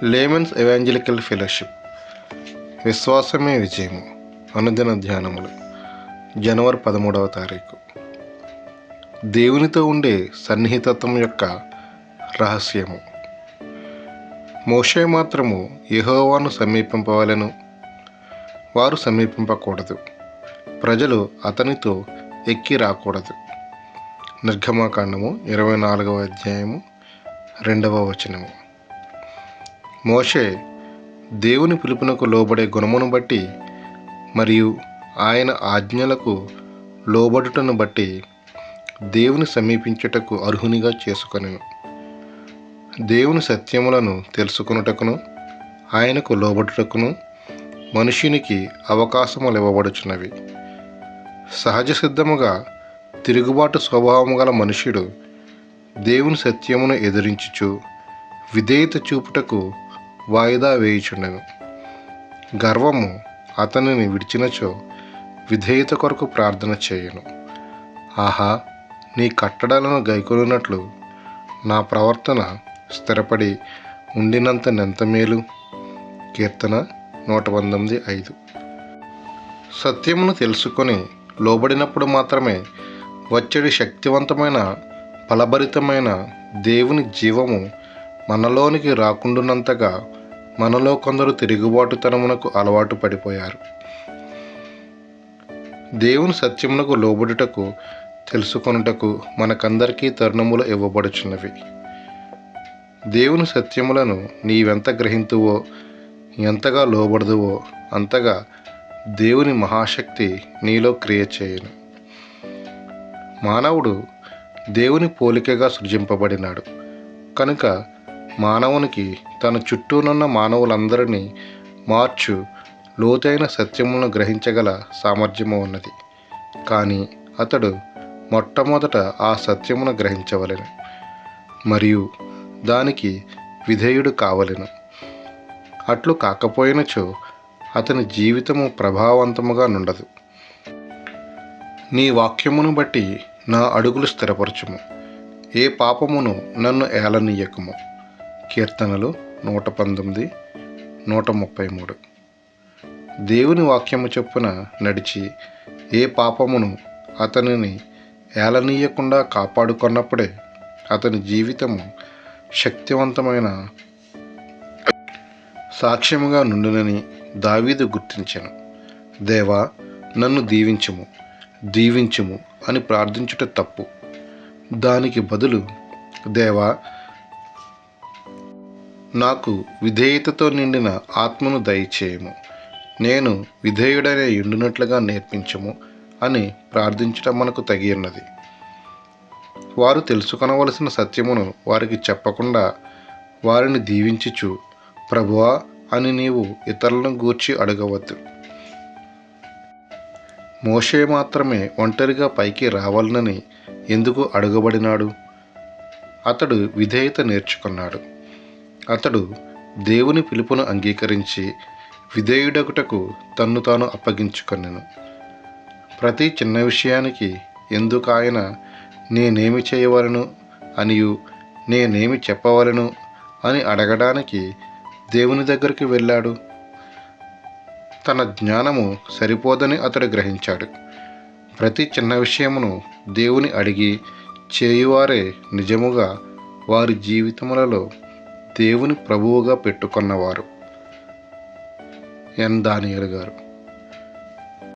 Layman's evangelical fellowship విశ్వాసమే విజయము అనుదిన ధ్యానములు జనవరి 13వ తారీఖు. దేవునితో ఉండే సన్నిహితత్వం యొక్క రహస్యము. మోషే మాత్రము యెహోవాను సమీపింపవలెను, వారు సమీపింపకూడదు. ప్రజలు అతనితో ఎక్కి రాకూడదు. నిర్గమాకాండము 24వ అధ్యాయము 2వ వచనము. మోషే దేవుని పిలుపునకు లోబడే గుణమును బట్టి మరియు ఆయన ఆజ్ఞలకు లోబడుటను బట్టి దేవుని సమీపించుటకు అర్హునిగా చేసుకొనెను. దేవుని సత్యములను తెలుసుకొనుటకును ఆయనకు లోబడుటకును మనుషునికి అవకాశములు ఇవ్వబడుచున్నవి. సహజ సిద్ధముగా తిరుగుబాటు స్వభావము గల మనుష్యుడు దేవుని సత్యమును ఎదిరించుచు విధేయత చూపుటకు వాయిదా వేయుచుండెను. గర్వము అతనిని విడిచినచో విధేయత కొరకు ప్రార్థన చేయును. ఆహా, నీ కట్టడలను గైకొనున్నట్లు నా ప్రవర్తన స్థిరపడి ఉండినంత నెంత మేలు. కీర్తన 119:5. సత్యమును తెలుసుకొని లోబడినప్పుడు మాత్రమే వచ్చేది శక్తివంతమైన ఫలభరితమైన దేవుని జీవము మనలోనికి రాకుండునంతగా మనలో కొందరు తిరుగుబాటుతనమునకు అలవాటు పడిపోయారు. దేవుని సత్యమునకు లోబడుటకు తెలుసుకొనుటకు మనకందరికీ తరుణములు ఇవ్వబడుచున్నవి. దేవుని సత్యములను నీవెంత గ్రహింతువో, ఎంతగా లోబడదువో అంతగా దేవుని మహాశక్తి నీలో క్రియ చేయును. మానవుడు దేవుని పోలికగా సృజింపబడినాడు కనుక మానవునికి తన చుట్టూనున్న మానవులందరినీ మార్చు లోతైన సత్యములను గ్రహించగల సామర్థ్యము ఉన్నది. కానీ అతడు మొట్టమొదట ఆ సత్యమును గ్రహించవలెను మరియు దానికి విధేయుడు కావలెను. అట్లు కాకపోయినచో అతని జీవితము ప్రభావవంతముగా నుండదు. నీ వాక్యమును బట్టి నా అడుగులు స్థిరపరచుము, ఏ పాపమును నన్ను ఏలనీయకుము. కీర్తనలు 119, 133. దేవుని వాక్యము చొప్పున నడిచి ఏ పాపమును అతనిని ఏలనీయకుండా కాపాడుకున్నప్పుడే అతని జీవితము శక్తివంతమైన సాక్ష్యముగా నుండునని దావీదు గుర్తించెను. దేవా, నన్ను దీవించుము, దీవించుము అని ప్రార్థించుట తప్పు. దానికి బదులు, దేవా, నాకు విధేయతతో నిండిన ఆత్మను దయచేయము, నేను విధేయుడనే ఎండునట్లుగా నేర్పించము అని ప్రార్థించటం మనకు తగి ఉన్నది. వారు తెలుసుకొనవలసిన సత్యమును వారికి చెప్పకుండా వారిని దీవించుచు ప్రభువా అని నీవు ఇతరులను గూర్చి అడగవద్దు. మోషే మాత్రమే ఒంటరిగా పైకి రావాలనని ఎందుకు అడగబడినాడు? అతడు విధేయత నేర్చుకున్నాడు. అతడు దేవుని పిలుపును అంగీకరించి విధేయుడగుటకు తన్ను తాను అప్పగించుకొనెను. ప్రతి చిన్న విషయానికి ఎందుకు ఆయన నేనేమి చేయవలను అనియు నేనేమి చెప్పవలను అని అడగడానికి దేవుని దగ్గరికి వెళ్ళాడు. తన జ్ఞానము సరిపోదని అతడు గ్రహించాడు. ప్రతి చిన్న విషయమును దేవుని అడిగి చేయువారే నిజముగా వారి జీవితములలో దేవుని ప్రభువుగా పెట్టుకున్నవారు. ఎన్ దానియేలు గారు.